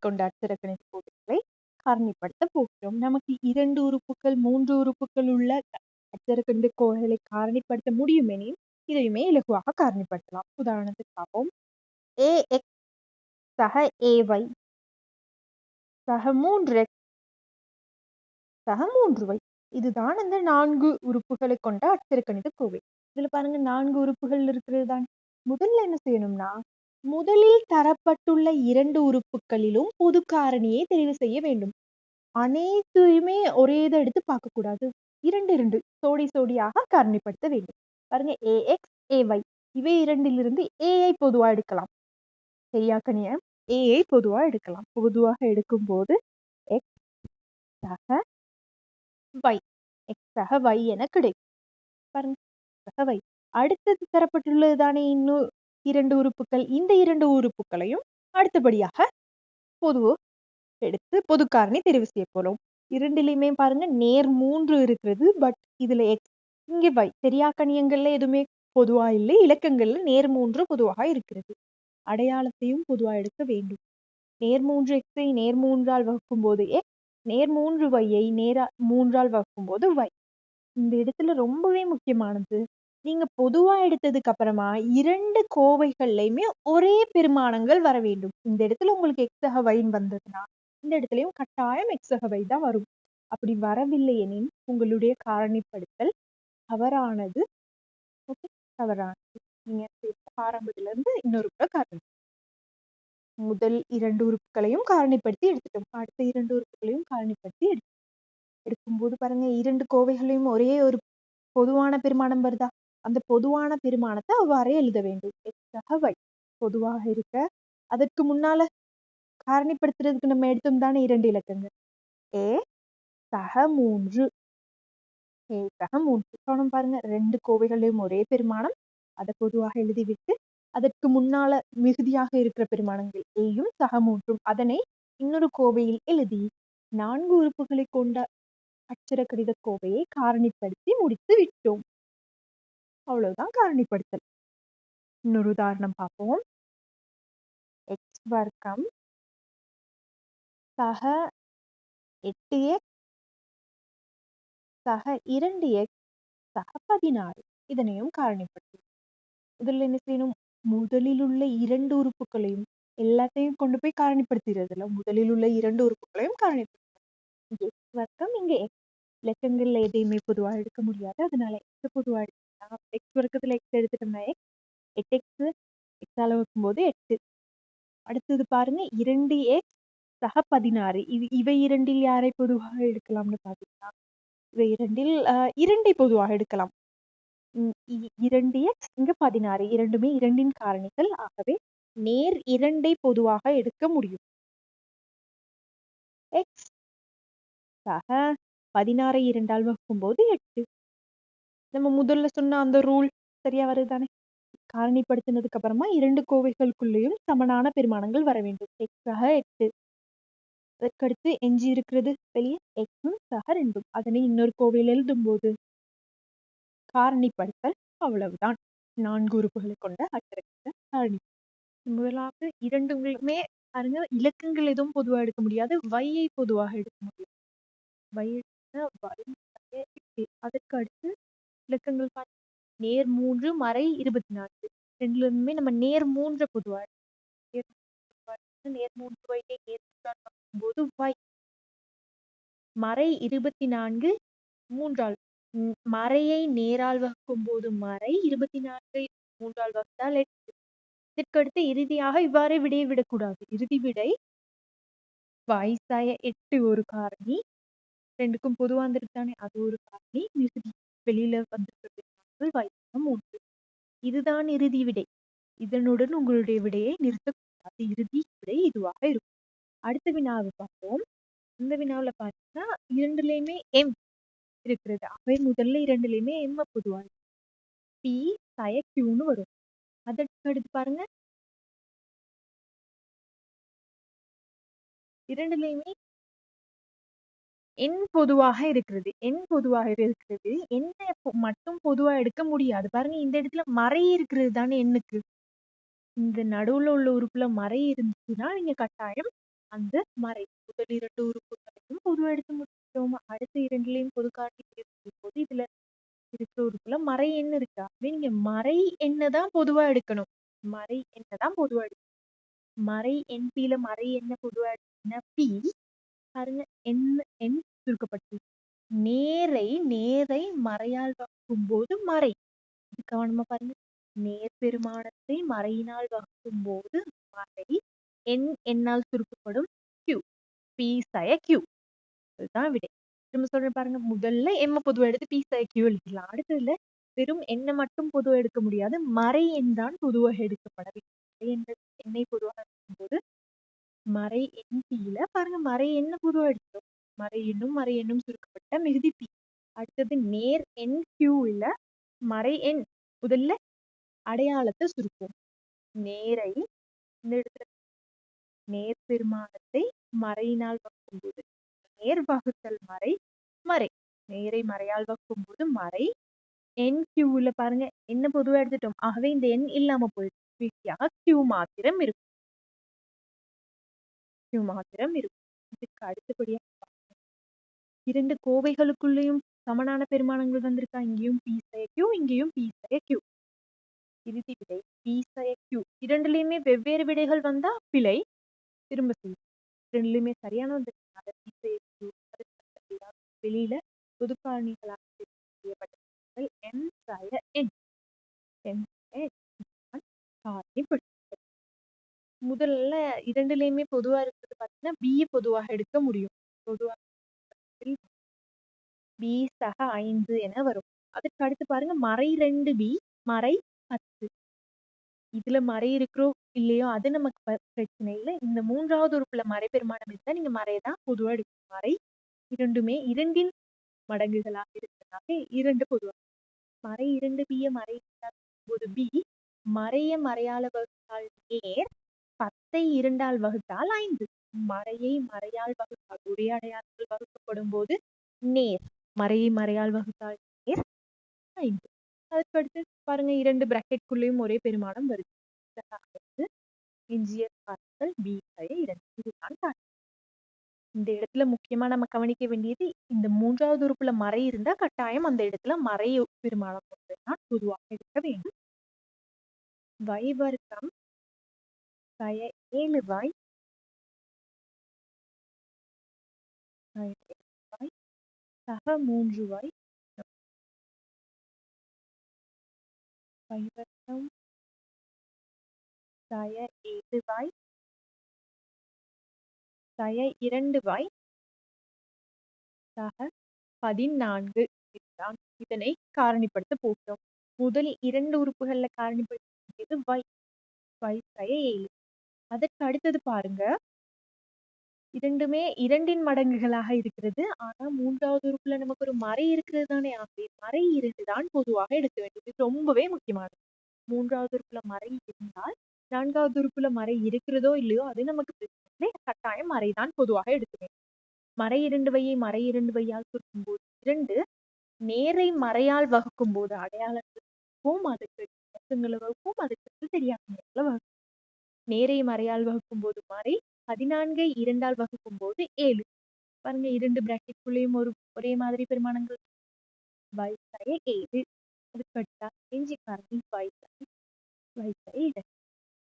கொண்ட அட்சரக்கணித கோவைகளை காரணிப்படுத்த போகிறோம். நமக்கு 2 உறுப்புகள் 3 உறுப்புகள் உள்ள அட்சரக்கணித கோவைகளை காரணிப்படுத்த முடியுமெனில் இதையுமே இலகுவாக காரணிப்படுத்தலாம். உதாரணத்துக்கு பார்ப்போம். ax சக ay சக 3x சக 3y. இதுதான் இந்த 4 உறுப்புகளை கொண்ட அட்சரக்கணித கோவை. இதுல பாருங்க 4 உறுப்புகள் இருக்கிறது தான். முதல்ல என்ன செய்யணும்னா, முதலில் தரப்பட்டுள்ள 2 உறுப்புகளிலும் பொது காரணியை தெரிவு செய்ய வேண்டும். அனைத்தையுமே ஒரே இதை எடுத்து பார்க்க கூடாது. 2 சோடியாக காரணிப்படுத்த வேண்டும். பாருங்க ax ay இவை இரண்டிலிருந்து a ஐ பொதுவா எடுக்கலாம். சரியா கணியம்? a ஐ பொதுவா எடுக்கலாம். பொதுவாக எடுக்கும் போது x சக y x சக y என கிடைக்கும். பாருங்க சக y. அடுத்தது தரப்பட்டுள்ளது தானே இன்னும் 2 உறுப்புகள். இந்த 2 உறுப்புகளையும் அடுத்தபடியாக பொது எடுத்து பொது காரணி தெரிவு செய்ய போறோம். இரண்டிலையுமே பாருங்க நேர் 3 இருக்கிறது. பட் இதுல எக்ஸ் இங்க y. தெரியா கணியங்கள்ல எதுவுமே பொதுவா இல்லை. இலக்கங்கள்ல நேர் 3 பொதுவாக இருக்கிறது. அடையாளத்தையும் பொதுவா எடுக்க வேண்டும். நேர் 3 எக்ஸை நேர் 3ஆல் வகுக்கும் போது எக்ஸ், நேர் 3 வையை நேர 3ஆல் வகுக்கும் போது y. இந்த இடத்துல ரொம்பவே முக்கியமானது, நீங்க பொதுவா எடுத்ததுக்கு அப்புறமா 2 கோவைகள்லையுமே ஒரே பெருமானங்கள் வர வேண்டும். இந்த இடத்துல உங்களுக்கு எக்ஸ் சக y வந்ததுன்னா இந்த இடத்துலயும் கட்டாயம் எக்ஸ் சக y தான் வரும். அப்படி வரவில்லை எனில் உங்களுடைய காரணிப்படுத்தல் தவறானது. ஓகே, தவறானது. நீங்க ஆரம்பத்துல இருந்து இன்னொரு காரணம். முதல் 2 உறுப்புகளையும் காரணிப்படுத்தி எடுத்துட்டோம். அடுத்த 2 உறுப்புகளையும் காரணிப்படுத்தி எடுக்கும்போது பாருங்க 2 கோவைகளையும் ஒரே ஒரு பொதுவான பெருமானம் வருதா? அந்த பொதுவான பெருமானத்தை அவ்வாறே எழுத வேண்டும். எக்ஸ் சக y பொதுவாக இருக்க அதற்கு முன்னால காரணிப்படுத்துறதுக்கு நம்ம எடுத்தோம் தானே 2 இலக்கங்கள். a சக 3 a சக 3. கவனம் பாருங்க 2 கோவைகளையும் ஒரே பெருமானம், அதை பொதுவாக எழுதிவிட்டு அதற்கு முன்னால மிகுதியாக இருக்கிற பெருமானங்கள் ஏயும் சக 3 அதனை இன்னொரு கோவையில் எழுதி 4 உறுப்புகளை கொண்ட அட்சர கணித கோவையை காரணிப்படுத்தி முடித்து விட்டோம். அவ்வளவுதான் காரணிப்படுத்தல். இன்னொரு உதாரணம் பார்ப்போம். எக்ஸ் வர்க்கம் சக 8x சக 2x சக 16 இதனையும் காரணிப்படுத்தும். இதுல என்ன செய்யணும்? முதலில் உள்ள 2 உறுப்புகளையும் எல்லாத்தையும் கொண்டு போய் காரணிப்படுத்துறதுல முதலில் உள்ள 2 உறுப்புகளையும் காரணிப்படுத்தும். இங்க எக்ஸ் வர்க்கம் இங்க எக்ஸ். இலக்கங்கள்ல எதையுமே பொதுவா எடுக்க முடியாது. அதனால எக்ஸ் பொதுவா எடுத்துக்கலாம். எக்ஸ் வர்க்கத்துல எக்ஸ் எடுத்துட்டோம்னா எக்ஸ் 8x எக்ஸால வைக்கும்போது 8. அடுத்தது பாருங்க 2x சக 16. இவை இரண்டில் யாரை பொதுவாக எடுக்கலாம்னு பாத்தீங்கன்னா இவை இரண்டில் 2ஐ பொதுவாக எடுக்கலாம். 2x இங்க 16 இரண்டுமே 2இன் காரணிகள். ஆகவே நேர் 2ஐ பொதுவாக எடுக்க முடியும். எக்ஸ் சக 16ஐ 2ஆல் வகுக்கும் போது 8. நம்ம முதல்ல சொன்ன அந்த ரூல் சரியா வருதுதானே? காரணிப்படுத்தினதுக்கு அப்புறமா 2 கோவைகளுக்குள்ளேயும் சமனான பெருமானங்கள் வர வேண்டும். எக்ஸ் சக 8. அதற்கடுத்து எஞ்சி இருக்கிறது வெளியே எக்ஸும் சக 2. அதனை இன்னொரு கோவையில் எழுதும் போது காரணிப்படுத்தல் அவ்வளவுதான். 4 உறுப்புகளை கொண்ட அட்சரக்கணித காரணி. முதலாவது இரண்டுமே பாருங்க இலக்கங்கள் எதுவும் பொதுவா எடுக்க முடியாது. வையை பொதுவாக எடுக்க முடியும். அதற்கு அடுத்து இலக்கங்கள் நேர் 3 மறை 24. ரெண்டுலயுமே நம்ம நேர் 3 பொதுவா நேர் 3 வையை நேர் 3ஆல் பார்க்கும்போது y. மறை 24 3ஆல் மறையை நேரால் வகுக்கும் போது மறை 24ஐ 3ஆல் வகுத்தால் 8. இதற்கடுத்து இறுதியாக இவ்வாறே விடையை விடக்கூடாது. இறுதி விடை y சய 8 ஒரு காரணி. 2க்கும் பொதுவா வந்துருக்கானே அது ஒரு காரணி. மிகுதி வெளியில வந்திருக்கிறது y சக 3. இதுதான் இறுதி விடை. இதனுடன் உங்களுடைய விடையை நிறுத்தக்கூடாது. இறுதி விடை இதுவாக இருக்கும். அடுத்த வினாவை பார்ப்போம். இந்த வினாவுல பார்த்தீங்கன்னா 2லயுமே m இருக்கிறது. அவை முதல்ல 2லயுமே m பொதுவா p சய qன்னு வரும். அதற்கு அடுத்து பாருங்க 2லயுமே n பொதுவாக இருக்கிறது. n பொதுவாக இருக்கிறது. என்ன மட்டும் பொதுவா எடுக்க முடியாது. பாருங்க இந்த இடத்துல மறை இருக்கிறது தானே எண்ணுக்கு. இந்த நடுவுல உள்ள உறுப்புல மறை இருந்துச்சுன்னா நீங்க கட்டாயம் அந்த மறை. முதல் 2 உறுப்புகளையும் பொதுவா எடுத்து முடிச்சிட்டோம். அடுத்த 2லயும் பொது காட்டி போது இதுல இருக்கிற உறுப்புல மறை எண் இருக்கா? நீங்க மறை எண்ணை தான் பொதுவா எடுக்கணும். மறை எண்ணை தான் பொதுவா எடுக்கணும். மறை என்பில மறை என்ன பொதுவா எடுக்கணும்னா பி பாருங்க எண் சுருக்கப்பட்டு நேரை நேரை மறையால் வகுக்கும் போது மறை. இது கவனமா பாருங்க. நேர் பெருமானத்தை மறையினால் வகுக்கும் போது மறை எண்ணால் சுருக்கப்படும் Q. P சய Q. இதுதான் விடை. திரும்ப சொல்றேன் பாருங்க. முதல்ல எம்ம பொதுவா எடுத்து P சய Q எழுதிக்கலாம். அடுத்ததுல வெறும் எண்ணை மட்டும் பொதுவா எடுக்க முடியாது. மறை எண் தான் பொதுவாக எடுக்கப்பட வேண்டும். எண்ணை பொதுவாக எடுக்கும்போது மறை எண் Pல பாருங்க மறை என்ன பொதுவா எடுத்தோம். மறை எண்ணும் சுருக்கப்பட்ட மிகுதி P. அடுத்தது நேர் எண் Qல மறை எண் முதல்ல அடையாளத்தை சுருக்கும். நேரை இந்த இடத்துல நேர் பெருமானத்தை மறையினால் வகுக்கும்போது நேர் வகுத்தல் மறை மறை. நேரை மறையால் வகுக்கும்போது மறை. எண் Qல பாருங்க என்ன பொதுவா எடுத்துட்டோம். ஆகவே இந்த எண் இல்லாம போயிடுச்சு. Q மாத்திரம் இருக்கும். Q மாத்திரம் இருக்கும். இதுக்கு அடுத்தபடியா 2 கோவைகளுக்குள்ளேயும் சமனான பெருமானங்கள் வந்திருக்கா? இங்கேயும் P சய Q, இங்கேயும் P சய Q. இறுதி விடை P சய Q. இரண்டுலயுமே வெவ்வேறு விடைகள் வந்தா பிழை. திரும்ப செய்யும். ரெண்டுலயுமே சரியான வந்திருக்கு. P சய Q வெளியில பொது காரணிகளாக செய்யப்பட்ட M சய N. M சய N காரணிப்படுத்துதல். முதல்ல இரண்டுலயுமே பொதுவா இருக்கிறது பார்த்தீங்கன்னா B பொதுவாக எடுக்க முடியும். பொதுவாக B சக 5 என வரும். அதுக்கு அடுத்து பாருங்க மறை 2B மறை 10. இதுல மறை இருக்கிறோ இல்லையோ அது நமக்கு பிரச்சனை இல்லை. இந்த 3வது உறுப்புல மறை பெருமானம் இருந்தா நீங்க மறையதான் பொதுவா எடுக்கணும். மறை இரண்டுமே 2இன் மடங்குகளாக இருக்கிறதாக 2 பொதுவா. மறை 2B மறை போது B மறைய மறையால வகுத்தால் நேர் 10ஐ 2ஆல் வகுத்தால் 5. மறையை மறையால் வகுத்தால் ஒரே அடையாளத்தில் வகுக்கப்படும் போது நேர். மறையை மறையால் வகுத்தால் நேர் 5. அதுக்கு அடுத்து பாருங்க 2 பிராக்கெட்குள்ளேயும் ஒரே பெருமானம் வருது. எஞ்சிய காரணிகள் B சய 2. இதுதான் காரணம். இந்த இடத்துல முக்கியமா நம்ம கவனிக்க வேண்டியது இந்த 3வது உறுப்புல மறை இருந்தா கட்டாயம் அந்த இடத்துல மறை பெருமானம் தான் பொதுவாக எடுக்க வேண்டும். y வர்க்கம் சய 7y சக 3y y வர்க்கம் சய 7y சய 2y சக 14 இதுதான். இதனை காரணிப்படுத்த போகிறோம். முதல் 2 உறுப்புகள்ல காரணிப்படுத்த y சய 7. அதற்கு அடுத்தது பாருங்க இரண்டுமே 2இன் மடங்குகளாக இருக்கிறது. ஆனா 3வது உறுப்புல நமக்கு ஒரு மறை இருக்கிறது தானே. ஆகவே மறை 2 தான் பொதுவாக எடுக்க வேண்டும். இது ரொம்பவே முக்கியமானது. 3வது உறுப்புல மறை இருந்தால் 4வது உறுப்புல மறை இருக்கிறதோ இல்லையோ அது நமக்கு பிரச்சனை. கட்டாயம் மறைதான் பொதுவாக எடுக்க வேண்டும். மறை 2வையை மறை 2வையால் சுருக்கும் போது 2 நேரை மறையால் வகுக்கும் போது அடையாளத்துக்கும் அதுக்கு வகுப்பும் அதுக்கு தெரியாத வகுக்கும். நேரை மறையால் வகுக்கும் போது மறை 14ஐ 2ஆல் வகுக்கும் போது 7. பாருங்க 2 பிராக்கெட்குள்ளேயும் ஒரே மாதிரி பெருமானங்கள். y சய 7. அதுக்கு அடுத்தா எஞ்சி காரணி y சய 2.